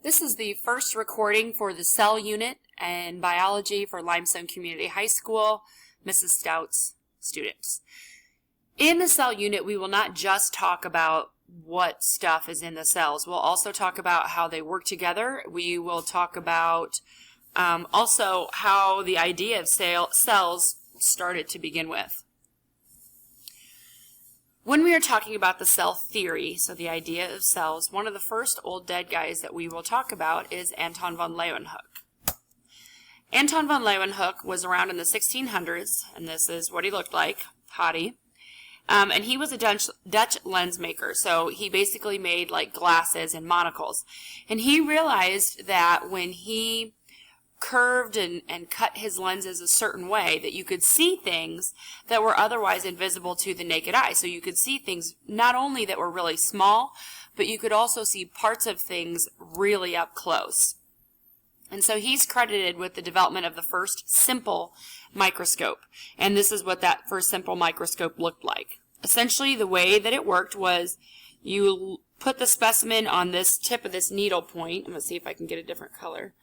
This is the first recording for the cell unit and biology for Limestone Community High School, Mrs. Stout's students. In the cell unit, we will not just talk about what stuff is in the cells. We'll also talk about how they work together. We will talk about also how the idea of cells started to begin with. When we are talking about the cell theory, so the idea of cells, one of the first old dead guys that we will talk about is Anton von Leeuwenhoek. Anton von Leeuwenhoek was around in the 1600s, and this is what he looked like, hottie. And he was a Dutch lens maker, so he basically made like glasses and monocles. And he realized that when he curved and cut his lenses a certain way that you could see things that were otherwise invisible to the naked eye. So you could see things not only that were really small, but you could also see parts of things really up close. And so he's credited with the development of the first simple microscope. And this is what that first simple microscope looked like. Essentially, the way that it worked was you put the specimen on this tip of this needle point. I'm going to see if I can get a different color.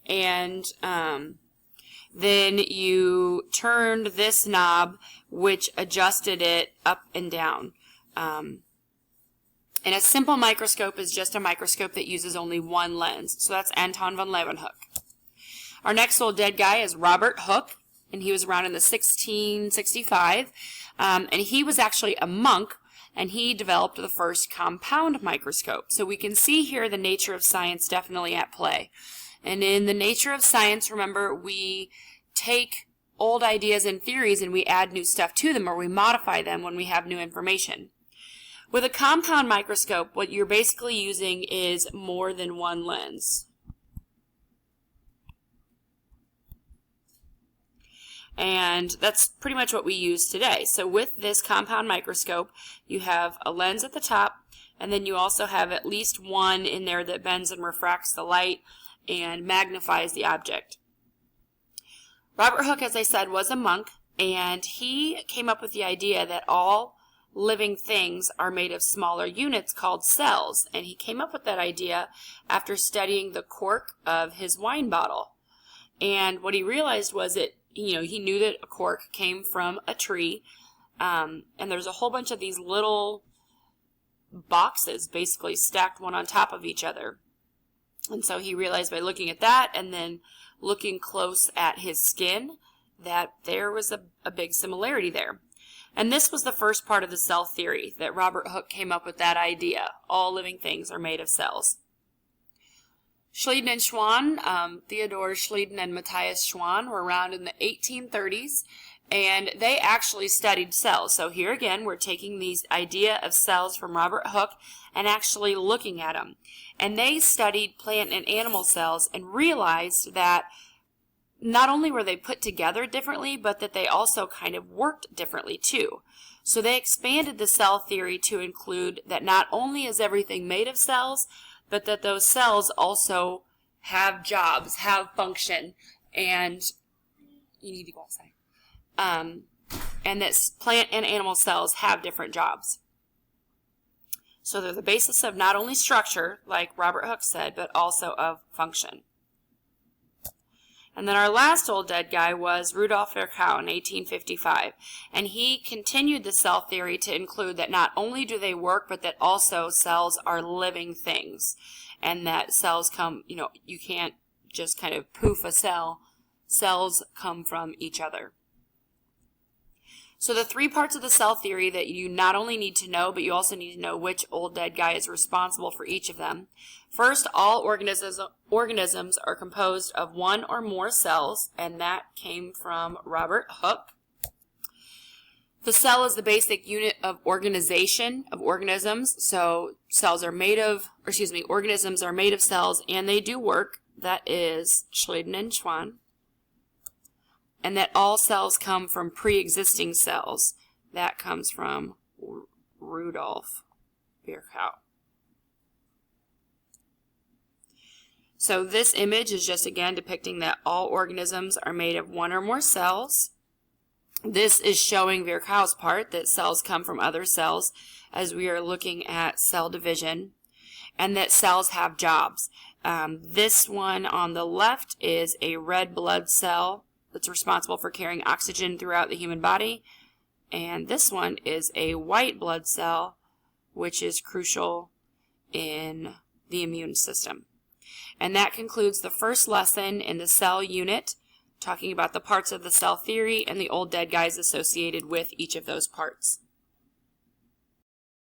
And then you turned this knob, which adjusted it up and down. And a simple microscope is just a microscope that uses only one lens. So that's Anton von Leeuwenhoek. Our next old dead guy is Robert Hooke, and he was around in the 1665. And he was actually a monk, and he developed the first compound microscope. So we can see here the nature of science definitely at play. And in the nature of science, remember, we take old ideas and theories and we add new stuff to them, or we modify them when we have new information. With a compound microscope, what you're basically using is more than one lens. And that's pretty much what we use today. So with this compound microscope, you have a lens at the top, and then you also have at least one in there that bends and refracts the light and magnifies the object. Robert Hooke, as I said, was a monk, and he came up with the idea that all living things are made of smaller units called cells, and he came up with that idea after studying the cork of his wine bottle. And what he realized was that, he knew that a cork came from a tree, and there's a whole bunch of these little boxes basically stacked one on top of each other. And so he realized by looking at that and then looking close at his skin that there was a big similarity there. And this was the first part of the cell theory, that Robert Hooke came up with that idea. All living things are made of cells. Schleiden and Schwann, Theodor Schleiden and Matthias Schwann, were around in the 1830s, and they actually studied cells. So here again, we're taking these idea of cells from Robert Hooke and actually looking at them. And they studied plant and animal cells and realized that not only were they put together differently, but that they also kind of worked differently too. So they expanded the cell theory to include that not only is everything made of cells, but that those cells also have jobs, have function, and you need to go outside. And that plant and animal cells have different jobs. So they're the basis of not only structure, like Robert Hooke said, but also of function. And then our last old dead guy was Rudolf Virchow in 1855. And he continued the cell theory to include that not only do they work, but that also cells are living things. And that cells come, you can't just kind of poof a cell. Cells come from each other. So the three parts of the cell theory that you not only need to know, but you also need to know which old dead guy is responsible for each of them. First, all organisms are composed of one or more cells, and that came from Robert Hooke. The cell is the basic unit of organization of organisms. So organisms are made of cells, and they do work. That is Schleiden and Schwann. And that all cells come from pre-existing cells. That comes from Rudolf Virchow. So this image is just again depicting that all organisms are made of one or more cells. This is showing Virchow's part, that cells come from other cells, as we are looking at cell division. and that cells have jobs. This one on the left is a red blood cell that's responsible for carrying oxygen throughout the human body. And this one is a white blood cell, which is crucial in the immune system. And that concludes the first lesson in the cell unit, talking about the parts of the cell theory and the old dead guys associated with each of those parts.